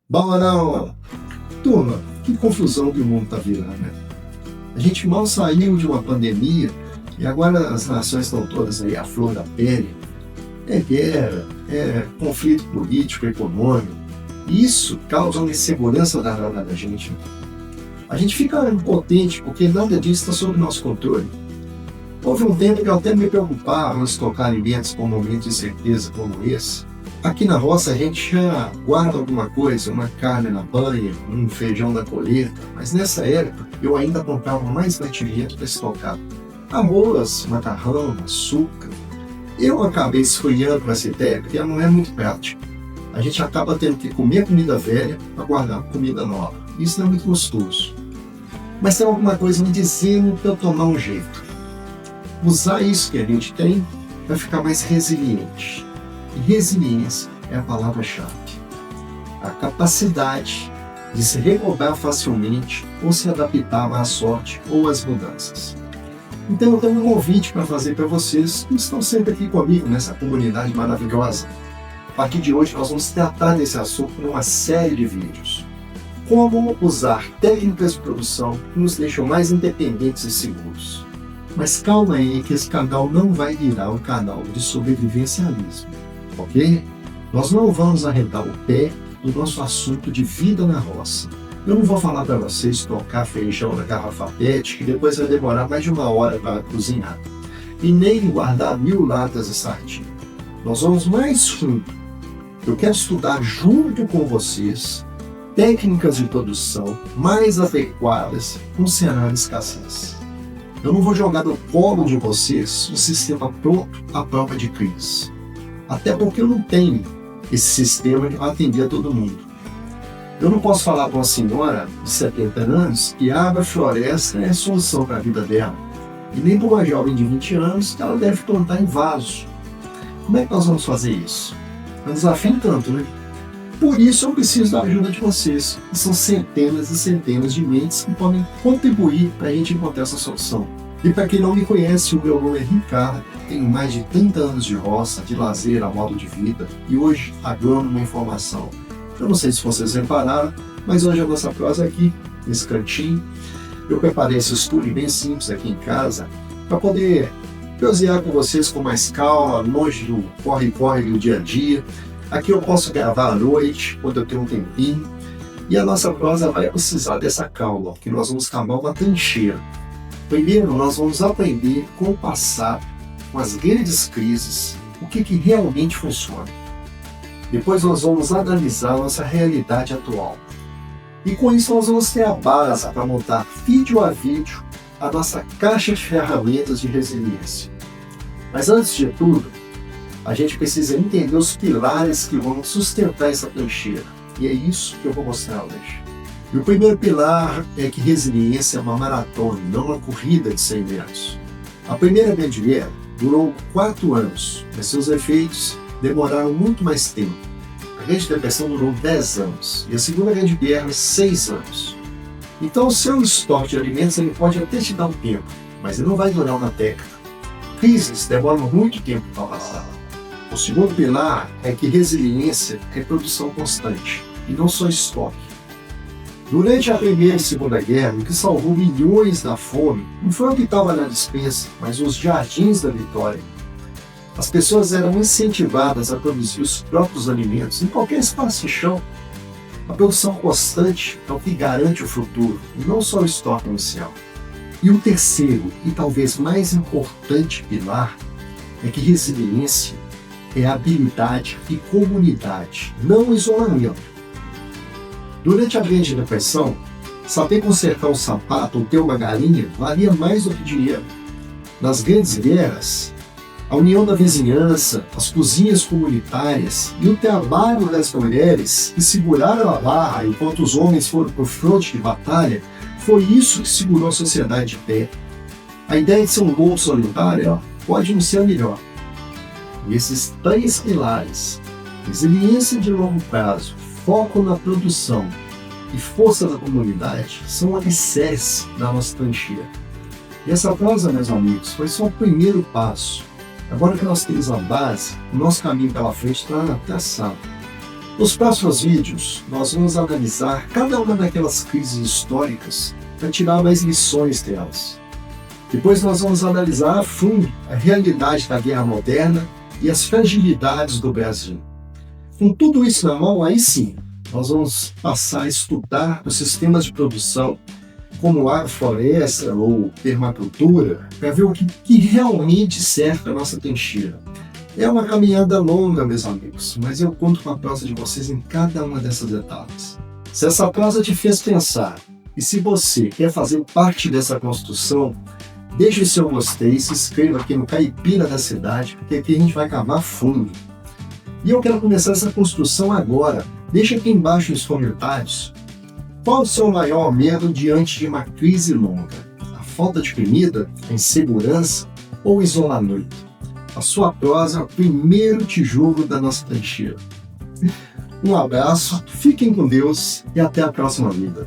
Bom, não. Turma, que confusão que o mundo está virando, né? A gente mal saiu de uma pandemia e agora as nações estão todas aí à flor da pele. É guerra, é conflito político, econômico. E isso causa uma insegurança danada da gente. A gente fica impotente porque nada disso está sob nosso controle. Houve um tempo que eu até me preocupava em estocar alimentos com momentos de incerteza como esse. Aqui na roça a gente já guarda alguma coisa, uma carne na banha, um feijão da colheita, mas nessa época eu ainda comprava mais mantimento para estocar. Arroz, macarrão, açúcar. Eu acabei esfriando com essa ideia porque ela não é muito prática. A gente acaba tendo que comer comida velha para guardar comida nova. Isso não é muito gostoso. Mas tem alguma coisa me dizendo para eu tomar um jeito. Usar isso que a gente tem para ficar mais resiliente. E resiliência é a palavra-chave. A capacidade de se recobrar facilmente ou se adaptar à sorte ou às mudanças. Então eu tenho um convite para fazer para vocês que estão sempre aqui comigo nessa comunidade maravilhosa. A partir de hoje nós vamos tratar desse assunto numa série de vídeos. Como usar técnicas de produção que nos deixam mais independentes e seguros. Mas calma aí que esse canal não vai virar um canal de sobrevivencialismo, ok? Nós não vamos arredar o pé do nosso assunto de vida na roça. Eu não vou falar para vocês tocar feijão na garrafa PET, que depois vai demorar mais de 1 hora para cozinhar. E nem guardar 1000 latas de sardinha. Nós vamos mais fundo. Eu quero estudar junto com vocês técnicas de produção mais adequadas com o cenário de escassez. Eu não vou jogar no colo de vocês um sistema pronto à prova de crise. Até porque eu não tenho esse sistema que vai atender a todo mundo. Eu não posso falar para uma senhora de 70 anos que água floresta é a solução para a vida dela. E nem para uma jovem de 20 anos que ela deve plantar em vaso. Como é que nós vamos fazer isso? É um desafio tanto, né? Por isso eu preciso da ajuda de vocês, que são centenas e centenas de mentes que podem contribuir para a gente encontrar essa solução. E para quem não me conhece, o meu nome é Ricardo, tenho mais de 30 anos de roça, de lazer a modo de vida, e hoje agrônomo em formação. Eu não sei se vocês repararam, mas hoje a nossa prosa aqui, nesse cantinho, eu preparei esse estúdio bem simples aqui em casa, para poder prosear com vocês com mais calma, longe do corre-corre do dia a dia. Aqui eu posso gravar à noite, quando eu tenho um tempinho. E a nossa prosa vai precisar dessa calma, que nós vamos cavar uma trincheira. Primeiro, nós vamos aprender com o passado, com as grandes crises, o que realmente funciona. Depois nós vamos analisar a nossa realidade atual. E com isso nós vamos ter a base para montar vídeo a vídeo a nossa caixa de ferramentas de resiliência. Mas antes de tudo, a gente precisa entender os pilares que vão sustentar essa trincheira. E é isso que eu vou mostrar hoje. E o primeiro pilar é que resiliência é uma maratona, não uma corrida de 100 metros. A primeira Grande Guerra durou 4 anos, mas seus efeitos demoraram muito mais tempo. A Grande Depressão durou 10 anos e a Segunda Grande Guerra 6 anos. Então o seu estoque de alimentos ele pode até te dar um tempo, mas ele não vai durar uma década. Crises demoram muito tempo para passar. O segundo pilar é que resiliência é produção constante, e não só estoque. Durante a Primeira e Segunda Guerra, o que salvou milhões da fome não foi o que estava na despensa, mas os jardins da vitória. As pessoas eram incentivadas a produzir os próprios alimentos em qualquer espaço de chão. A produção constante é o que garante o futuro, e não só o estoque inicial. E o terceiro, e talvez mais importante pilar, é que resiliência é habilidade e comunidade, não isolamento. Durante a Grande Depressão, saber consertar um sapato ou ter uma galinha valia mais do que dinheiro. Nas grandes guerras, a união da vizinhança, as cozinhas comunitárias e o trabalho das mulheres que seguraram a barra enquanto os homens foram para o fronte de batalha, foi isso que segurou a sociedade de pé. A ideia de ser um lobo solitário pode não ser a melhor. E esses 3 pilares, resiliência de longo prazo, foco na produção e força da comunidade, são o alicerce da nossa trincheira. E essa prosa, meus amigos, foi só o primeiro passo. Agora que nós temos a base, o nosso caminho pela frente está traçado. Nos próximos vídeos, nós vamos analisar cada uma daquelas crises históricas para tirar mais lições delas. Depois nós vamos analisar a fundo a realidade da guerra moderna e as fragilidades do Brasil. Com tudo isso na mão, aí sim, nós vamos passar a estudar os sistemas de produção, como agrofloresta ou permacultura, para ver o que realmente serve para a nossa trincheira. É uma caminhada longa, meus amigos, mas eu conto com a prosa de vocês em cada uma dessas etapas. Se essa prosa te fez pensar, e se você quer fazer parte dessa construção, deixe o seu gostei, se inscreva aqui no Caipira da Cidade, porque aqui a gente vai cavar fundo. E eu quero começar essa construção agora. Deixa aqui embaixo nos comentários qual o seu maior medo diante de uma crise longa. A falta de comida, a insegurança ou o isolamento? A sua prosa é o primeiro tijolo da nossa trincheira. Um abraço, fiquem com Deus e até a próxima vida.